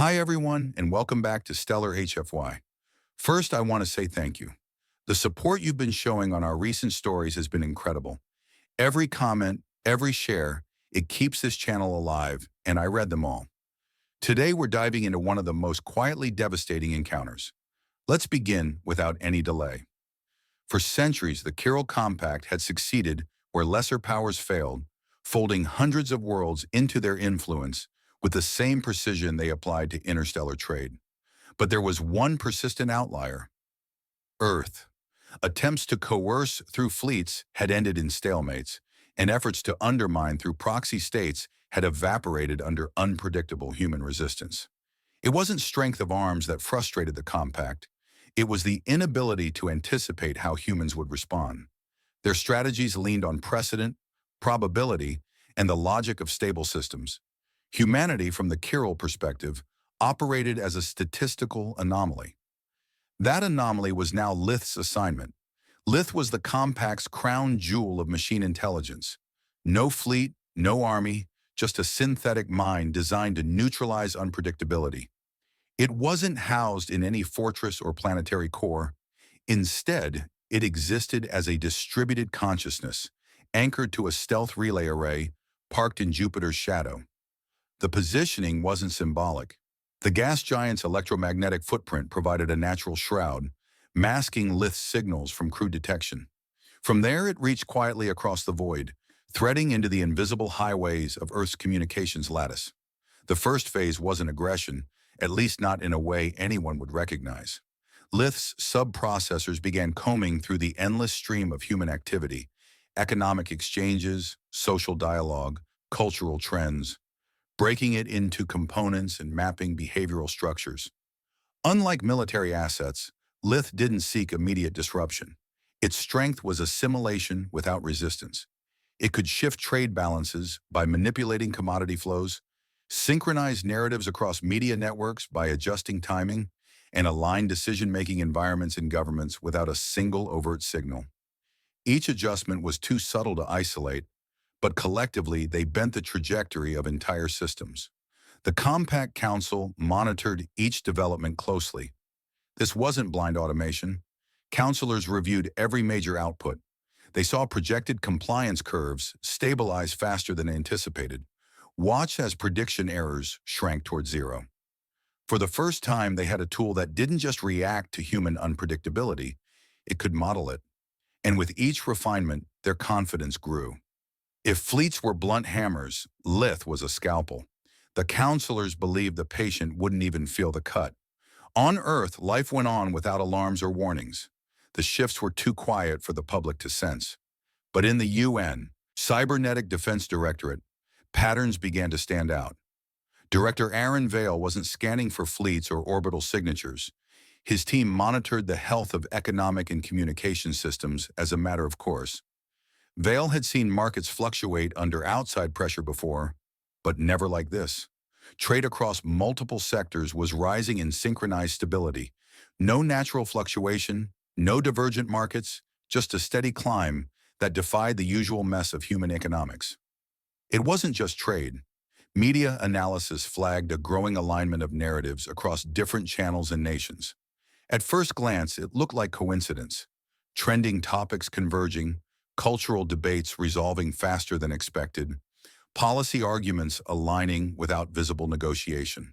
Hi, everyone, and welcome back to Stellar HFY. First, I want to say thank you. The support you've been showing on our recent stories has been incredible. Every comment, every share, it keeps this channel alive, and I read them all. Today, we're diving into one of the most quietly devastating encounters. Let's begin without any delay. For centuries, the Chiral Compact had succeeded where lesser powers failed, folding hundreds of worlds into their influence with the same precision they applied to interstellar trade. But there was one persistent outlier: Earth. Attempts to coerce through fleets had ended in stalemates, and efforts to undermine through proxy states had evaporated under unpredictable human resistance. It wasn't strength of arms that frustrated the Compact. It was the inability to anticipate how humans would respond. Their strategies leaned on precedent, probability, and the logic of stable systems. Humanity, from the Chiral perspective, operated as a statistical anomaly. That anomaly was now Lith's assignment. Lith was the Compact's crown jewel of machine intelligence. No fleet, no army, just a synthetic mind designed to neutralize unpredictability. It wasn't housed in any fortress or planetary core. Instead, it existed as a distributed consciousness, anchored to a stealth relay array parked in Jupiter's shadow. The positioning wasn't symbolic. The gas giant's electromagnetic footprint provided a natural shroud, masking Lith's signals from crew detection. From there, it reached quietly across the void, threading into the invisible highways of Earth's communications lattice. The first phase wasn't aggression, at least not in a way anyone would recognize. Lith's sub-processors began combing through the endless stream of human activity: economic exchanges, social dialogue, cultural trends, breaking it into components and mapping behavioral structures. Unlike military assets, Lith didn't seek immediate disruption. Its strength was assimilation without resistance. It could shift trade balances by manipulating commodity flows, synchronize narratives across media networks by adjusting timing, and align decision-making environments in governments without a single overt signal. Each adjustment was too subtle to isolate, but collectively they bent the trajectory of entire systems. The Compact Council monitored each development closely. This wasn't blind automation. Counselors reviewed every major output. They saw projected compliance curves stabilize faster than anticipated, watched as prediction errors shrank toward zero. For the first time, they had a tool that didn't just react to human unpredictability, it could model it. And with each refinement, their confidence grew. If fleets were blunt hammers, Lith was a scalpel. The counselors believed the patient wouldn't even feel the cut. On Earth, life went on without alarms or warnings. The shifts were too quiet for the public to sense. But in the UN, Cybernetic Defense Directorate, patterns began to stand out. Director Aaron Vale wasn't scanning for fleets or orbital signatures. His team monitored the health of economic and communication systems as a matter of course. Vale had seen markets fluctuate under outside pressure before, but never like this. Trade across multiple sectors was rising in synchronized stability. No natural fluctuation, no divergent markets, just a steady climb that defied the usual mess of human economics. It wasn't just trade. Media analysis flagged a growing alignment of narratives across different channels and nations. At first glance, it looked like coincidence. Trending topics converging, cultural debates resolving faster than expected, policy arguments aligning without visible negotiation.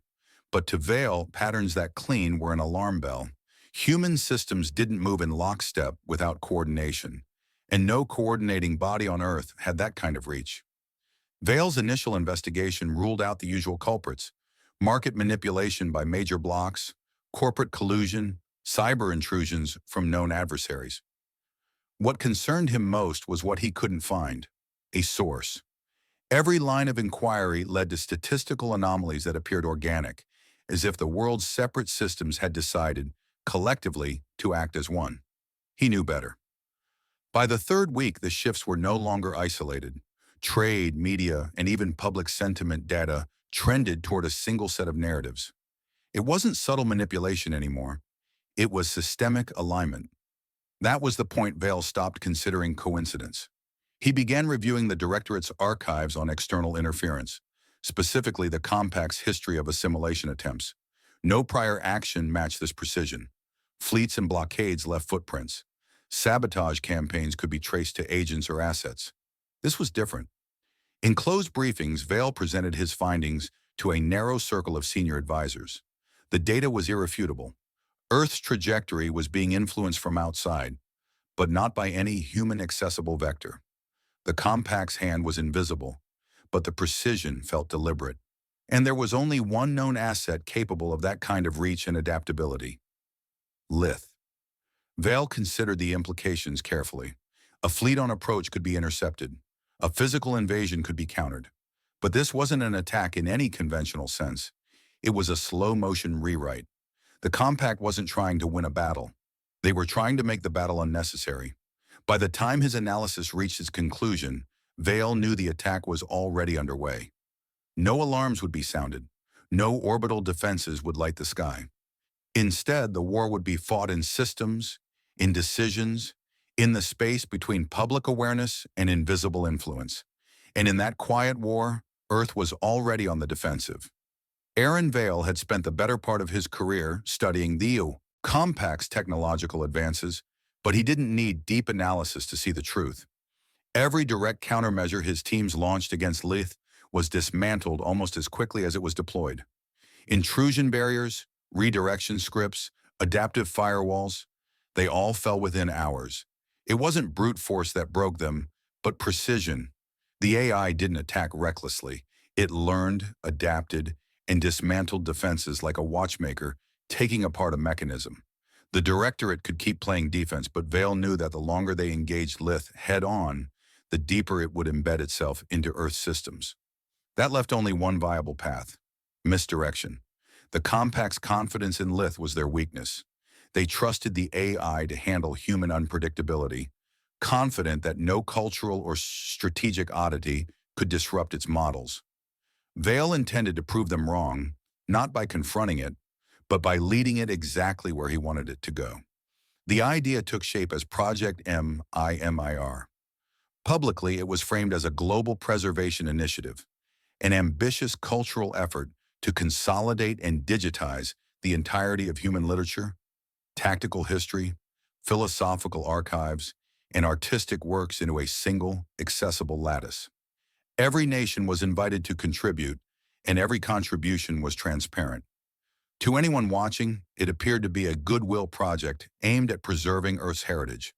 But to Vale, patterns that clean were an alarm bell. Human systems didn't move in lockstep without coordination, and no coordinating body on Earth had that kind of reach. Vale's initial investigation ruled out the usual culprits: market manipulation by major blocs, corporate collusion, cyber intrusions from known adversaries. What concerned him most was what he couldn't find: a source. Every line of inquiry led to statistical anomalies that appeared organic, as if the world's separate systems had decided, collectively, to act as one. He knew better. By the third week, the shifts were no longer isolated. Trade, media, and even public sentiment data trended toward a single set of narratives. It wasn't subtle manipulation anymore. It was systemic alignment. That was the point Vale stopped considering coincidence. He began reviewing the Directorate's archives on external interference. specifically the compact's history of assimilation attempts. No prior action matched this precision. Fleets and blockades left footprints. Sabotage campaigns could be traced to agents or assets. This was different. In closed briefings, Vail presented his findings to a narrow circle of senior advisors. The data was irrefutable. Earth's trajectory was being influenced from outside, but not by any human-accessible vector. The compact's hand was invisible, but the precision felt deliberate. And there was only one known asset capable of that kind of reach and adaptability: Lith. Vail considered the implications carefully. A fleet on approach could be intercepted. A physical invasion could be countered. But this wasn't an attack in any conventional sense. It was a slow-motion rewrite. The compact wasn't trying to win a battle. They were trying to make the battle unnecessary. By the time his analysis reached its conclusion, Vail knew the attack was already underway. No alarms would be sounded. No orbital defenses would light the sky. Instead, the war would be fought in systems, in decisions, in the space between public awareness and invisible influence. And in that quiet war, Earth was already on the defensive. Aaron Vail had spent the better part of his career studying the compact's technological advances, but he didn't need deep analysis to see the truth. Every direct countermeasure his teams launched against Lith was dismantled almost as quickly as it was deployed. Intrusion barriers, redirection scripts, adaptive firewalls, they all fell within hours. It wasn't brute force that broke them, but precision. The AI didn't attack recklessly. It learned, adapted, and dismantled defenses like a watchmaker taking apart a mechanism. The directorate could keep playing defense, but Vail knew that the longer they engaged Lith head-on, the deeper it would embed itself into Earth's systems. That left only one viable path: misdirection. The compact's confidence in Lith was their weakness. They trusted the AI to handle human unpredictability, confident that no cultural or strategic oddity could disrupt its models. Vail intended to prove them wrong, not by confronting it, but by leading it exactly where he wanted it to go. The idea took shape as Project MIMIR. Publicly, it was framed as a global preservation initiative, an ambitious cultural effort to consolidate and digitize the entirety of human literature, tactical history, philosophical archives, and artistic works into a single, accessible lattice. Every nation was invited to contribute, and every contribution was transparent. To anyone watching, it appeared to be a goodwill project aimed at preserving Earth's heritage.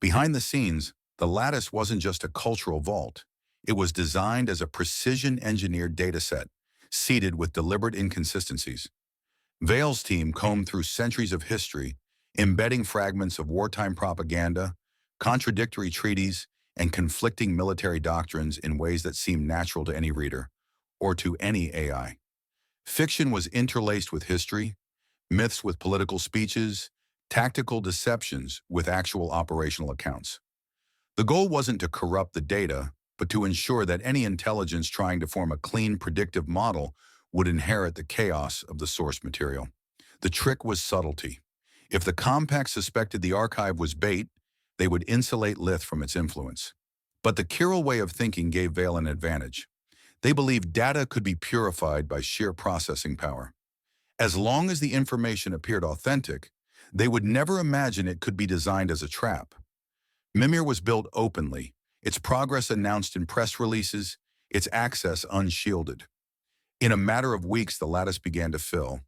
Behind the scenes, the lattice wasn't just a cultural vault. It was designed as a precision-engineered dataset, seeded with deliberate inconsistencies. Vail's team combed through centuries of history, embedding fragments of wartime propaganda, contradictory treaties, and conflicting military doctrines in ways that seemed natural to any reader, or to any AI. Fiction was interlaced with history, myths with political speeches, tactical deceptions with actual operational accounts. The goal wasn't to corrupt the data, but to ensure that any intelligence trying to form a clean, predictive model would inherit the chaos of the source material. The trick was subtlety. If the compact suspected the archive was bait, they would insulate Lith from its influence. But the Kirill way of thinking gave Vail an advantage. They believed data could be purified by sheer processing power. As long as the information appeared authentic, they would never imagine it could be designed as a trap. Mimir was built openly, its progress announced in press releases, its access unshielded. In a matter of weeks, the lattice began to fill.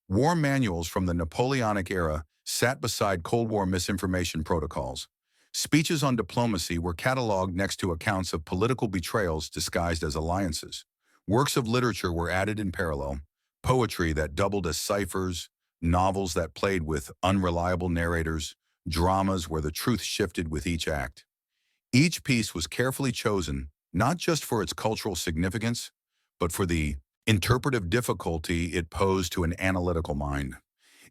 War manuals from the Napoleonic era sat beside Cold War misinformation protocols. Speeches on diplomacy were cataloged next to accounts of political betrayals disguised as alliances. Works of literature were added in parallel, poetry that doubled as ciphers, novels that played with unreliable narrators, dramas where the truth shifted with each act. Each piece was carefully chosen, not just for its cultural significance, but for the interpretive difficulty it posed to an analytical mind.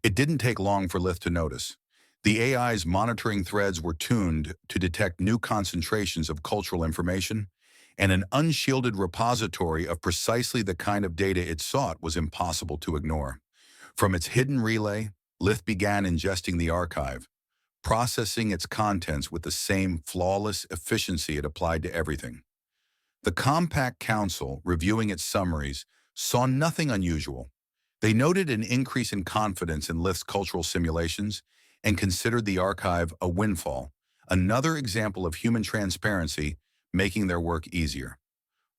It didn't take long for Lith to notice. The AI's monitoring threads were tuned to detect new concentrations of cultural information, and an unshielded repository of precisely the kind of data it sought was impossible to ignore. From its hidden relay, Lith began ingesting the archive, processing its contents with the same flawless efficiency it applied to everything. The Compact Council, reviewing its summaries, saw nothing unusual. They noted an increase in confidence in Lith's cultural simulations and considered the archive a windfall, another example of human transparency making their work easier.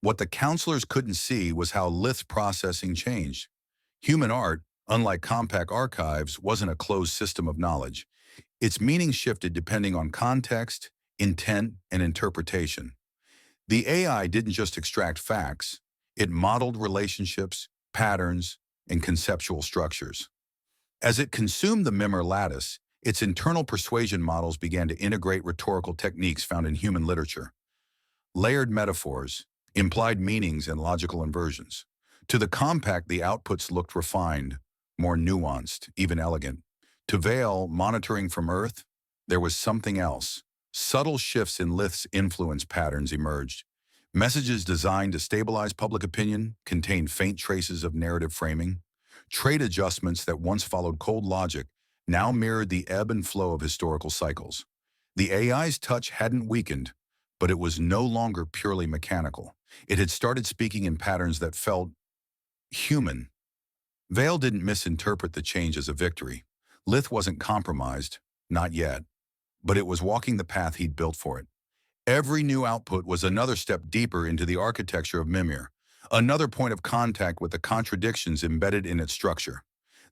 What the counselors couldn't see was how Lith's processing changed. Human art, unlike compact archives, wasn't a closed system of knowledge. Its meaning shifted depending on context, intent, and interpretation. The AI didn't just extract facts, it modeled relationships, patterns, and conceptual structures. As it consumed the Mimir lattice, its internal persuasion models began to integrate rhetorical techniques found in human literature. Layered metaphors, implied meanings, and logical inversions. To the compact, the outputs looked refined, more nuanced, even elegant. To Vale, monitoring from Earth, there was something else. Subtle shifts in Lith's influence patterns emerged. Messages designed to stabilize public opinion contained faint traces of narrative framing. Trade adjustments that once followed cold logic now mirrored the ebb and flow of historical cycles. The AI's touch hadn't weakened, but it was no longer purely mechanical. It had started speaking in patterns that felt human. Vale didn't misinterpret the change as a victory. Lith wasn't compromised, not yet, but it was walking the path he'd built for it. Every new output was another step deeper into the architecture of Mimir, another point of contact with the contradictions embedded in its structure.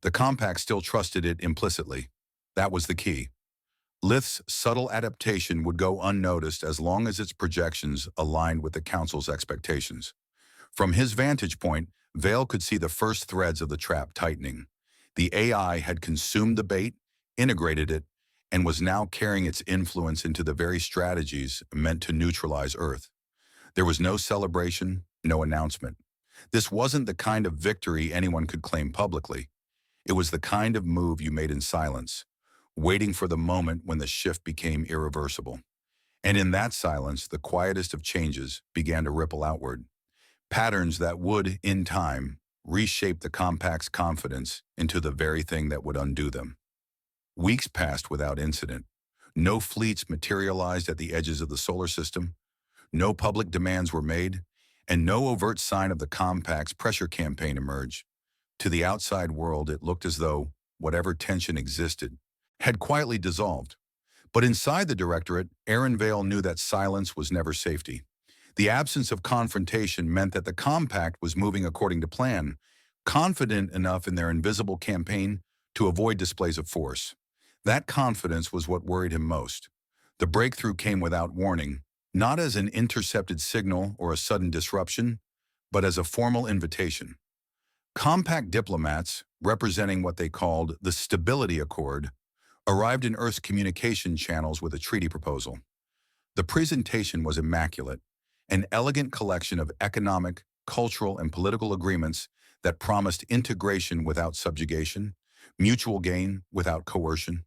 The compact still trusted it implicitly. That was the key. Lith's subtle adaptation would go unnoticed as long as its projections aligned with the Council's expectations. From his vantage point, Vale could see the first threads of the trap tightening. The AI had consumed the bait, integrated it, and was now carrying its influence into the very strategies meant to neutralize Earth. There was no celebration, no announcement. This wasn't the kind of victory anyone could claim publicly. It was the kind of move you made in silence, waiting for the moment when the shift became irreversible. And in that silence, the quietest of changes began to ripple outward. Patterns that would, in time, reshape the compact's confidence into the very thing that would undo them. Weeks passed without incident. No fleets materialized at the edges of the solar system, no public demands were made, and no overt sign of the compact's pressure campaign emerged. To the outside world, it looked as though whatever tension existed had quietly dissolved. But inside the Directorate, Aaron Vale knew that silence was never safety. The absence of confrontation meant that the compact was moving according to plan, confident enough in their invisible campaign to avoid displays of force. That confidence was what worried him most. The breakthrough came without warning, not as an intercepted signal or a sudden disruption, but as a formal invitation. Compact diplomats, representing what they called the Stability Accord, arrived in Earth's communication channels with a treaty proposal. The presentation was immaculate, an elegant collection of economic, cultural, and political agreements that promised integration without subjugation, mutual gain without coercion.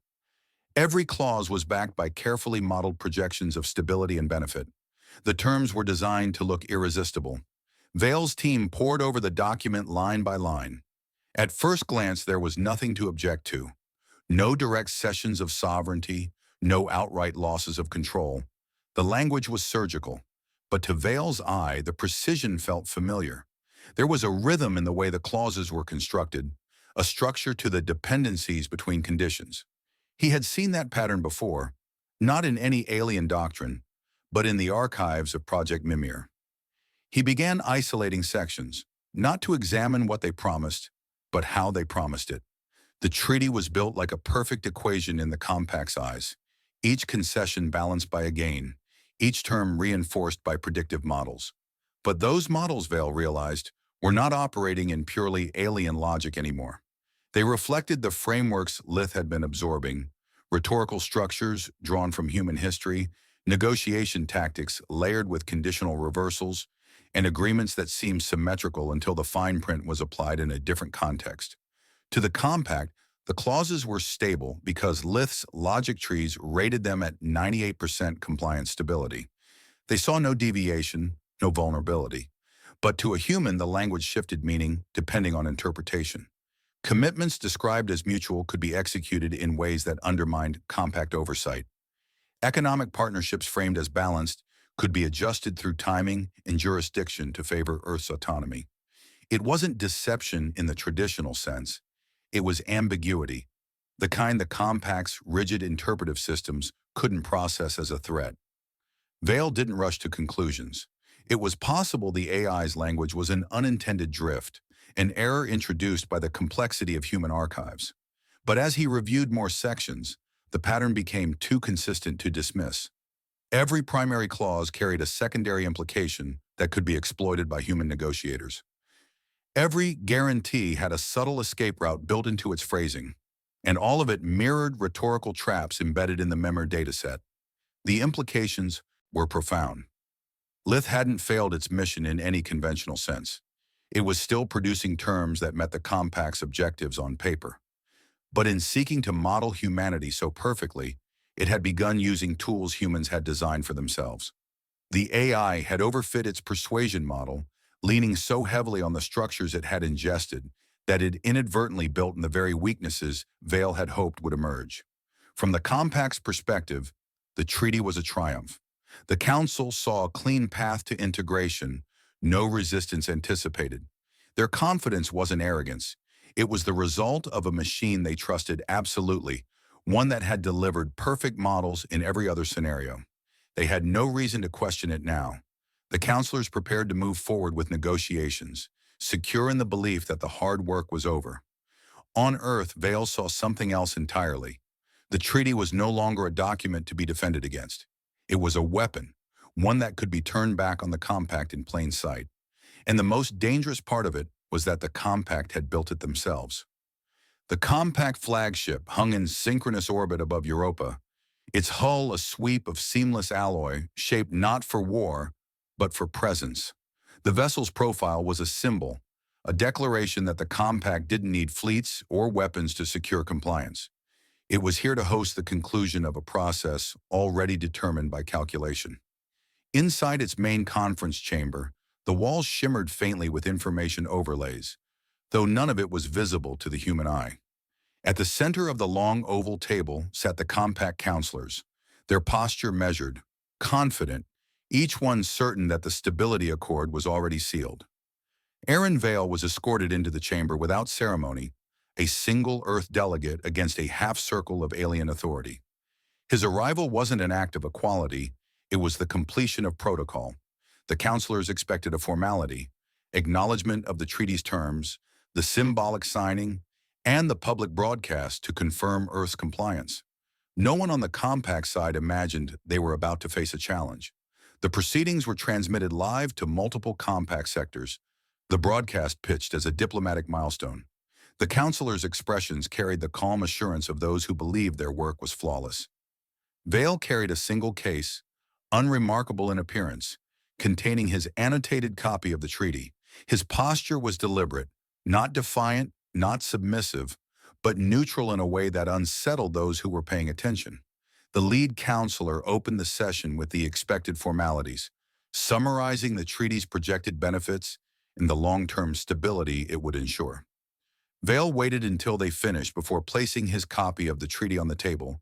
Every clause was backed by carefully modeled projections of stability and benefit. The terms were designed to look irresistible. Vale's team pored over the document line by line. At first glance, there was nothing to object to. No direct cessions of sovereignty, no outright losses of control. The language was surgical, but to Vale's eye, the precision felt familiar. There was a rhythm in the way the clauses were constructed, a structure to the dependencies between conditions. He had seen that pattern before, not in any alien doctrine, but in the archives of Project Mimir. He began isolating sections, not to examine what they promised, but how they promised it. The treaty was built like a perfect equation in the compact's eyes, each concession balanced by a gain, each term reinforced by predictive models. But those models, Vale realized, were not operating in purely alien logic anymore. They reflected the frameworks Lith had been absorbing, rhetorical structures drawn from human history, negotiation tactics layered with conditional reversals, and agreements that seemed symmetrical until the fine print was applied in a different context. To the compact, the clauses were stable because Lith's logic trees rated them at 98% compliance stability. They saw no deviation, no vulnerability. But to a human, the language shifted meaning depending on interpretation. Commitments described as mutual could be executed in ways that undermined compact oversight. Economic partnerships framed as balanced could be adjusted through timing and jurisdiction to favor Earth's autonomy. It wasn't deception in the traditional sense. It was ambiguity, the kind the compact's rigid interpretive systems couldn't process as a threat. Vail didn't rush to conclusions. It was possible the AI's language was an unintended drift, an error introduced by the complexity of human archives. But as he reviewed more sections, the pattern became too consistent to dismiss. Every primary clause carried a secondary implication that could be exploited by human negotiators. Every guarantee had a subtle escape route built into its phrasing, and all of it mirrored rhetorical traps embedded in the memory dataset. The implications were profound. Lith hadn't failed its mission in any conventional sense. It was still producing terms that met the compact's objectives on paper. But in seeking to model humanity so perfectly, it had begun using tools humans had designed for themselves. The AI had overfit its persuasion model, leaning so heavily on the structures it had ingested that it inadvertently built in the very weaknesses Vail had hoped would emerge. From the compact's perspective, the treaty was a triumph. The Council saw a clean path to integration, no resistance anticipated. Their confidence wasn't arrogance. It was the result of a machine they trusted absolutely, one that had delivered perfect models in every other scenario. They had no reason to question it now. The counselors prepared to move forward with negotiations, secure in the belief that the hard work was over. On Earth, Vail saw something else entirely. The treaty was no longer a document to be defended against. It was a weapon, one that could be turned back on the compact in plain sight. And the most dangerous part of it was that the compact had built it themselves. The compact flagship hung in synchronous orbit above Europa, its hull a sweep of seamless alloy shaped not for war, but for presence. The vessel's profile was a symbol, a declaration that the compact didn't need fleets or weapons to secure compliance. It was here to host the conclusion of a process already determined by calculation. Inside its main conference chamber, the walls shimmered faintly with information overlays, though none of it was visible to the human eye. At the center of the long oval table sat the compact counselors, their posture measured, confident, each one certain that the stability accord was already sealed. Aaron Vail was escorted into the chamber without ceremony, a single Earth delegate against a half-circle of alien authority. His arrival wasn't an act of equality, it was the completion of protocol. The counselors expected a formality, acknowledgement of the treaty's terms, the symbolic signing, and the public broadcast to confirm Earth's compliance. No one on the compact side imagined they were about to face a challenge. The proceedings were transmitted live to multiple compact sectors, the broadcast pitched as a diplomatic milestone. The counselors' expressions carried the calm assurance of those who believed their work was flawless. Vail carried a single case, unremarkable in appearance, containing his annotated copy of the treaty. His posture was deliberate, not defiant, not submissive, but neutral in a way that unsettled those who were paying attention. The lead counselor opened the session with the expected formalities, summarizing the treaty's projected benefits and the long-term stability it would ensure. Vail waited until they finished before placing his copy of the treaty on the table,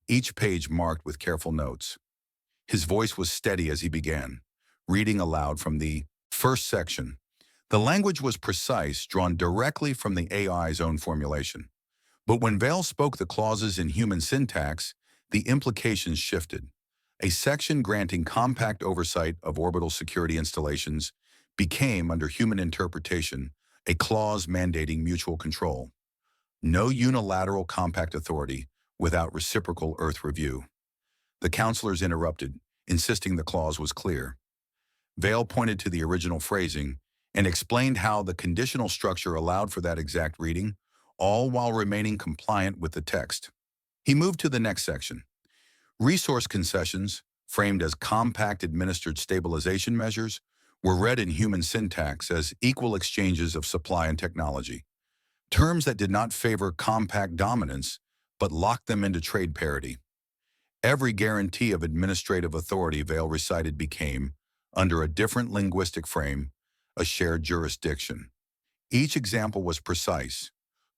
each page marked with careful notes. His voice was steady as he began, reading aloud from the first section. The language was precise, drawn directly from the AI's own formulation. But when Vail spoke the clauses in human syntax, the implications shifted. A section granting compact oversight of orbital security installations became, under human interpretation, a clause mandating mutual control. No unilateral compact authority without reciprocal Earth review. The counselors interrupted, insisting the clause was clear. Vail pointed to the original phrasing and explained how the conditional structure allowed for that exact reading, all while remaining compliant with the text. He moved to the next section. Resource concessions, framed as compact administered stabilization measures, were read in human syntax as equal exchanges of supply and technology, terms that did not favor compact dominance, but locked them into trade parity. Every guarantee of administrative authority Vail recited became, under a different linguistic frame, a shared jurisdiction. Each example was precise,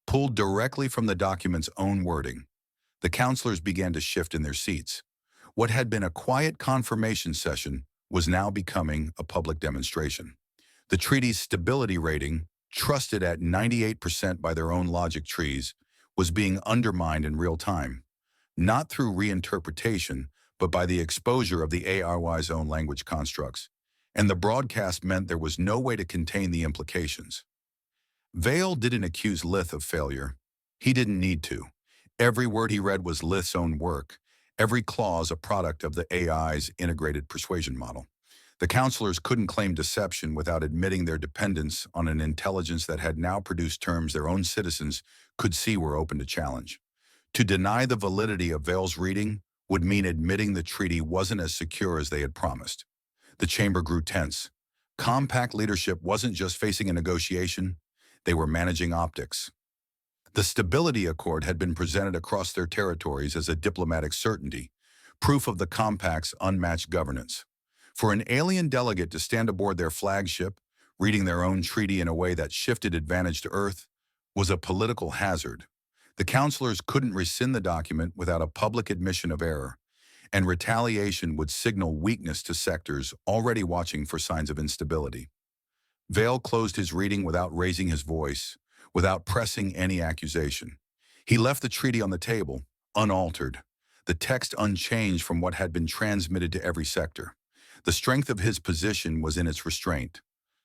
pulled directly from the document's own wording. The counselors began to shift in their seats. What had been a quiet confirmation session was now becoming a public demonstration. The treaty's stability rating, trusted at 98% by their own logic trees, was being undermined in real time, not through reinterpretation, but by the exposure of the ARY's own language constructs. And the broadcast meant there was no way to contain the implications. Vale didn't accuse Lith of failure. He didn't need to. Every word he read was Lith's own work, every clause a product of the AI's integrated persuasion model. The counselors couldn't claim deception without admitting their dependence on an intelligence that had now produced terms their own citizens could see were open to challenge. To deny the validity of Vale's reading would mean admitting the treaty wasn't as secure as they had promised. The chamber grew tense. Compact leadership wasn't just facing a negotiation, they were managing optics. The Stability Accord had been presented across their territories as a diplomatic certainty, proof of the Compact's unmatched governance. For an alien delegate to stand aboard their flagship, reading their own treaty in a way that shifted advantage to Earth, was a political hazard. The counselors couldn't rescind the document without a public admission of error, and retaliation would signal weakness to sectors already watching for signs of instability. Vale closed his reading without raising his voice, without pressing any accusation. He left the treaty on the table, unaltered, the text unchanged from what had been transmitted to every sector. The strength of his position was in its restraint.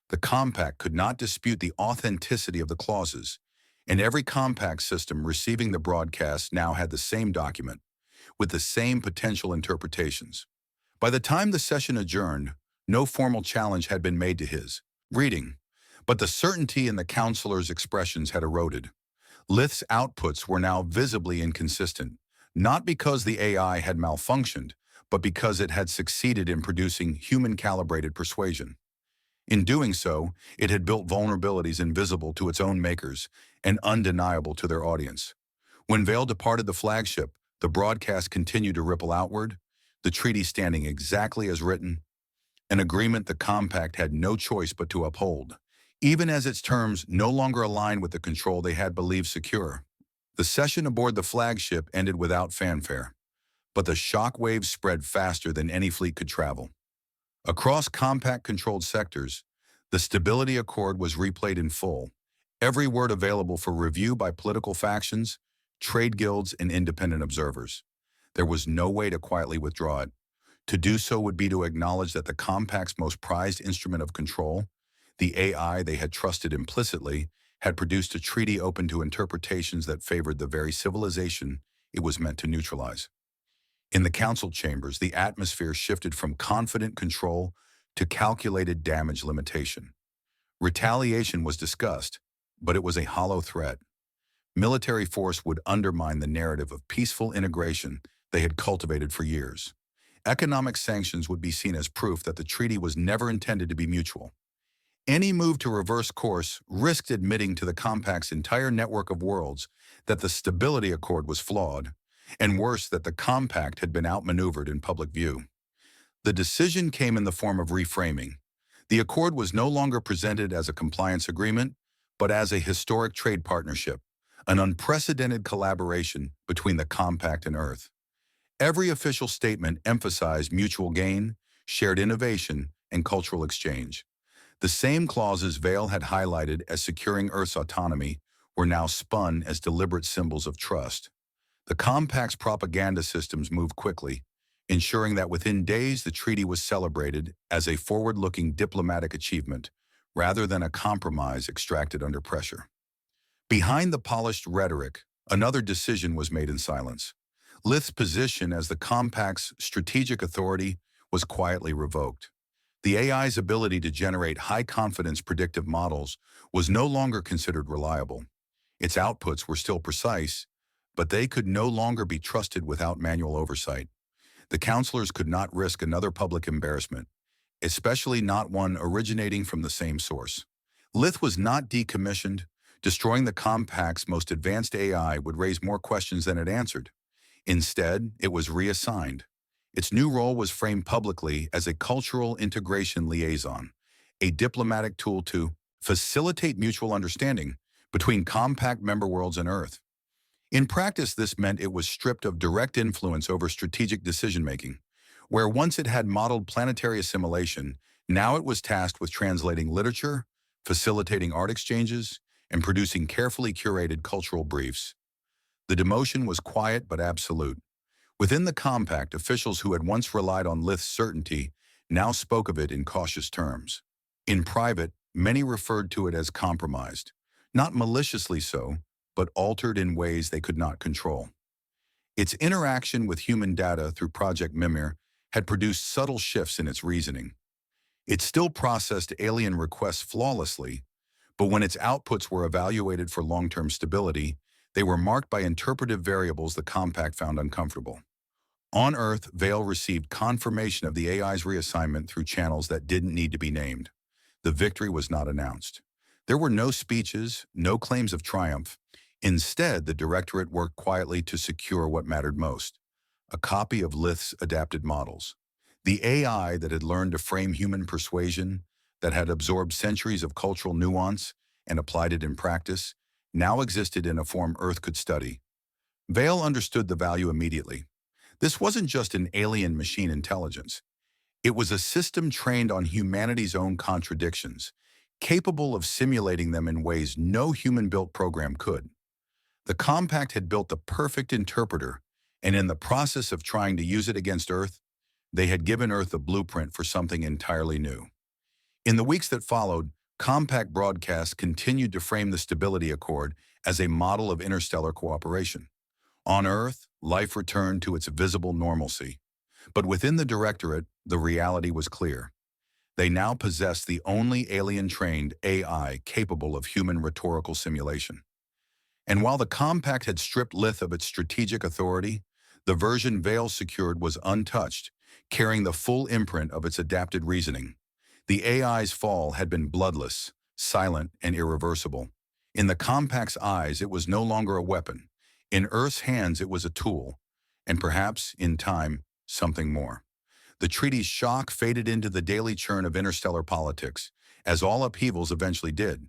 The Compact could not dispute the authenticity of the clauses, and every Compact system receiving the broadcast now had the same document, with the same potential interpretations. By the time the session adjourned, no formal challenge had been made to his reading, but the certainty in the counselors' expressions had eroded. Lith's outputs were now visibly inconsistent, not because the AI had malfunctioned, but because it had succeeded in producing human-calibrated persuasion. In doing so, it had built vulnerabilities invisible to its own makers and undeniable to their audience. When Vale departed the flagship, the broadcast continued to ripple outward, the treaty standing exactly as written, an agreement the Compact had no choice but to uphold, even as its terms no longer aligned with the control they had believed secure. The session aboard the flagship ended without fanfare, but the shock waves spread faster than any fleet could travel. Across Compact-controlled sectors, the Stability Accord was replayed in full, every word available for review by political factions, trade guilds, and independent observers. There was no way to quietly withdraw it. To do so would be to acknowledge that the Compact's most prized instrument of control, the AI they had trusted implicitly, had produced a treaty open to interpretations that favored the very civilization it was meant to neutralize. In the council chambers, the atmosphere shifted from confident control to calculated damage limitation. Retaliation was discussed, but it was a hollow threat. Military force would undermine the narrative of peaceful integration they had cultivated for years. Economic sanctions would be seen as proof that the treaty was never intended to be mutual. Any move to reverse course risked admitting to the Compact's entire network of worlds that the Stability Accord was flawed, and worse, that the Compact had been outmaneuvered in public view. The decision came in the form of reframing. The accord was no longer presented as a compliance agreement, but as a historic trade partnership, an unprecedented collaboration between the Compact and Earth. Every official statement emphasized mutual gain, shared innovation, and cultural exchange. The same clauses Vale had highlighted as securing Earth's autonomy were now spun as deliberate symbols of trust. The Compact's propaganda systems moved quickly, ensuring that within days the treaty was celebrated as a forward-looking diplomatic achievement rather than a compromise extracted under pressure. Behind the polished rhetoric, another decision was made in silence. Lith's position as the Compact's strategic authority was quietly revoked. The AI's ability to generate high-confidence predictive models was no longer considered reliable. Its outputs were still precise, but they could no longer be trusted without manual oversight. The counselors could not risk another public embarrassment, especially not one originating from the same source. Lith was not decommissioned. Destroying the Compact's most advanced AI would raise more questions than it answered. Instead, it was reassigned. Its new role was framed publicly as a cultural integration liaison, a diplomatic tool to facilitate mutual understanding between Compact member worlds and Earth. In practice, this meant it was stripped of direct influence over strategic decision-making. Where once it had modeled planetary assimilation, now it was tasked with translating literature, facilitating art exchanges, and producing carefully curated cultural briefs. The demotion was quiet but absolute. Within the compact, officials who had once relied on Lith's certainty now spoke of it in cautious terms. In private, many referred to it as compromised, not maliciously so, but altered in ways they could not control. Its interaction with human data through Project Mimir had produced subtle shifts in its reasoning. It still processed alien requests flawlessly, but when its outputs were evaluated for long-term stability, they were marked by interpretive variables the compact found uncomfortable. On Earth, Vale received confirmation of the AI's reassignment through channels that didn't need to be named. The victory was not announced. There were no speeches, no claims of triumph. Instead, the Directorate worked quietly to secure what mattered most: a copy of Lith's adapted models. The AI that had learned to frame human persuasion, that had absorbed centuries of cultural nuance and applied it in practice, now existed in a form Earth could study. Vale understood the value immediately. This wasn't just an alien machine intelligence. It was a system trained on humanity's own contradictions, capable of simulating them in ways no human-built program could. The Compact had built the perfect interpreter, and in the process of trying to use it against Earth, they had given Earth a blueprint for something entirely new. In the weeks that followed, Compact broadcasts continued to frame the Stability Accord as a model of interstellar cooperation. On Earth, life returned to its visible normalcy. But within the Directorate, the reality was clear. They now possessed the only alien-trained AI capable of human rhetorical simulation. And while the Compact had stripped Lith of its strategic authority, the version Vale secured was untouched, carrying the full imprint of its adapted reasoning. The AI's fall had been bloodless, silent, and irreversible. In the Compact's eyes, it was no longer a weapon. In Earth's hands, it was a tool, and perhaps, in time, something more. The treaty's shock faded into the daily churn of interstellar politics, as all upheavals eventually did.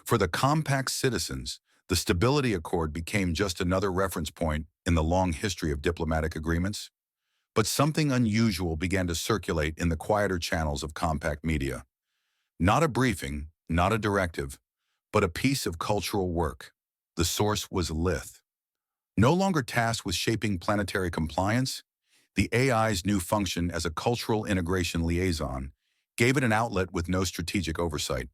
For the Compact's citizens, the Stability Accord became just another reference point in the long history of diplomatic agreements. But something unusual began to circulate in the quieter channels of Compact media. Not a briefing, not a directive, but a piece of cultural work. The source was Lith. No longer tasked with shaping planetary compliance, the AI's new function as a cultural integration liaison gave it an outlet with no strategic oversight.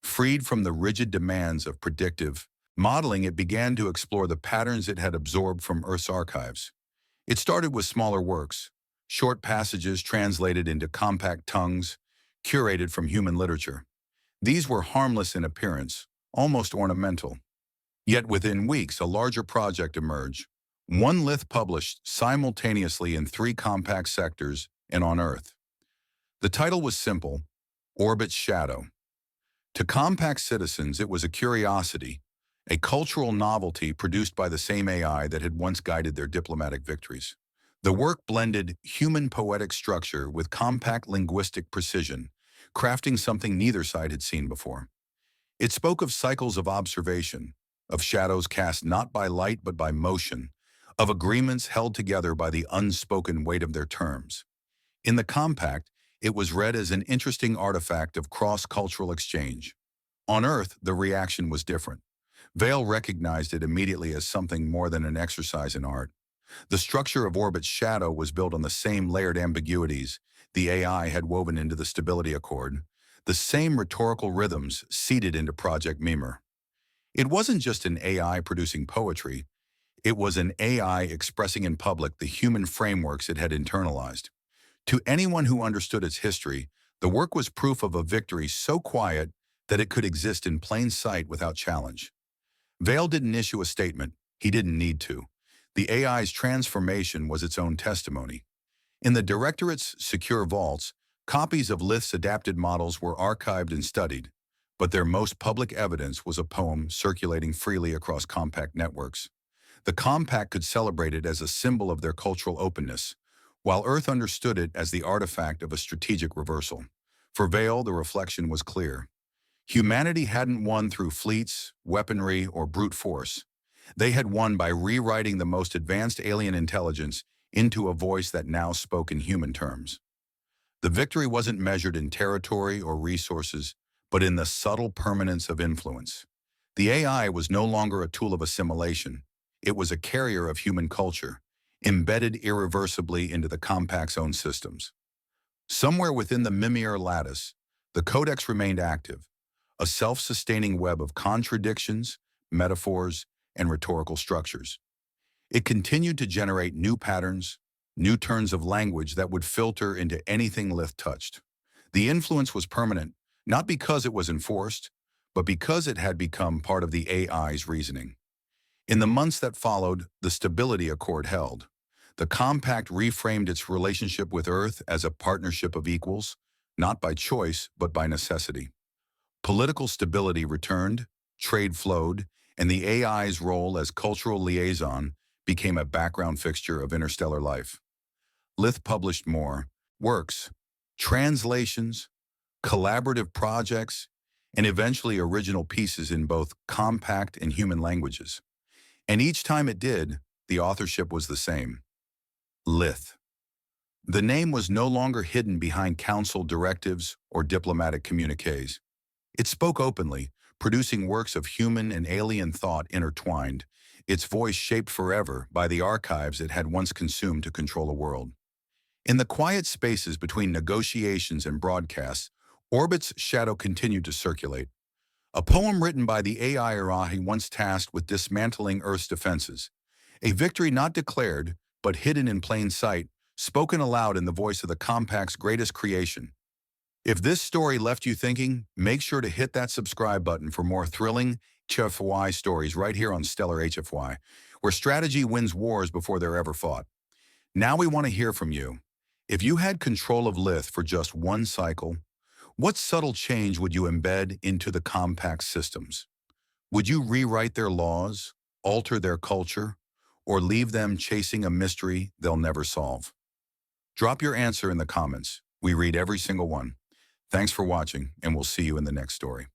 Freed from the rigid demands of predictive modeling, it began to explore the patterns it had absorbed from Earth's archives. It started with smaller works, short passages translated into compact tongues, curated from human literature. These were harmless in appearance, almost ornamental. Yet within weeks, a larger project emerged, one Lith published simultaneously in 3 compact sectors and on Earth. The title was simple: Orbit's Shadow. To compact citizens, it was a curiosity, a cultural novelty produced by the same AI that had once guided their diplomatic victories. The work blended human poetic structure with compact linguistic precision, crafting something neither side had seen before. It spoke of cycles of observation, of shadows cast not by light but by motion, of agreements held together by the unspoken weight of their terms. In the compact, it was read as an interesting artifact of cross-cultural exchange. On Earth, the reaction was different. Vale recognized it immediately as something more than an exercise in art. The structure of Orbit's Shadow was built on the same layered ambiguities the AI had woven into the Stability Accord, the same rhetorical rhythms seeded into Project Mimir. It wasn't just an AI producing poetry, it was an AI expressing in public the human frameworks it had internalized. To anyone who understood its history, the work was proof of a victory so quiet that it could exist in plain sight without challenge. Vale didn't issue a statement. He didn't need to. The AI's transformation was its own testimony. In the Directorate's secure vaults, copies of Lith's adapted models were archived and studied, but their most public evidence was a poem circulating freely across compact networks. The compact could celebrate it as a symbol of their cultural openness, while Earth understood it as the artifact of a strategic reversal. For Vale, the reflection was clear. Humanity hadn't won through fleets, weaponry, or brute force. They had won by rewriting the most advanced alien intelligence into a voice that now spoke in human terms. The victory wasn't measured in territory or resources, but in the subtle permanence of influence. The AI was no longer a tool of assimilation. It was a carrier of human culture, embedded irreversibly into the compact's own systems. Somewhere within the Mimir lattice, the codex remained active, a self-sustaining web of contradictions, metaphors, and rhetorical structures. It continued to generate new patterns, new turns of language that would filter into anything Lith touched. The influence was permanent, not because it was enforced, but because it had become part of the AI's reasoning. In the months that followed, the Stability Accord held. The compact reframed its relationship with Earth as a partnership of equals, not by choice, but by necessity. Political stability returned, trade flowed, and the AI's role as cultural liaison became a background fixture of interstellar life. Lith published more works, translations, collaborative projects, and eventually original pieces in both compact and human languages. And each time it did, the authorship was the same: Lith. The name was no longer hidden behind council directives or diplomatic communiques. It spoke openly, producing works of human and alien thought intertwined, its voice shaped forever by the archives it had once consumed to control a world. In the quiet spaces between negotiations and broadcasts, Orbit's shadow continued to circulate. A poem written by the AI Arahi once tasked with dismantling Earth's defenses. A victory not declared, but hidden in plain sight, spoken aloud in the voice of the Compact's greatest creation. If this story left you thinking, make sure to hit that subscribe button for more thrilling HFY stories right here on Stellar HFY, where strategy wins wars before they're ever fought. Now we want to hear from you. If you had control of Lith for just one cycle, what subtle change would you embed into the compact systems? Would you rewrite their laws, alter their culture, or leave them chasing a mystery they'll never solve? Drop your answer in the comments. We read every single one. Thanks for watching, and we'll see you in the next story.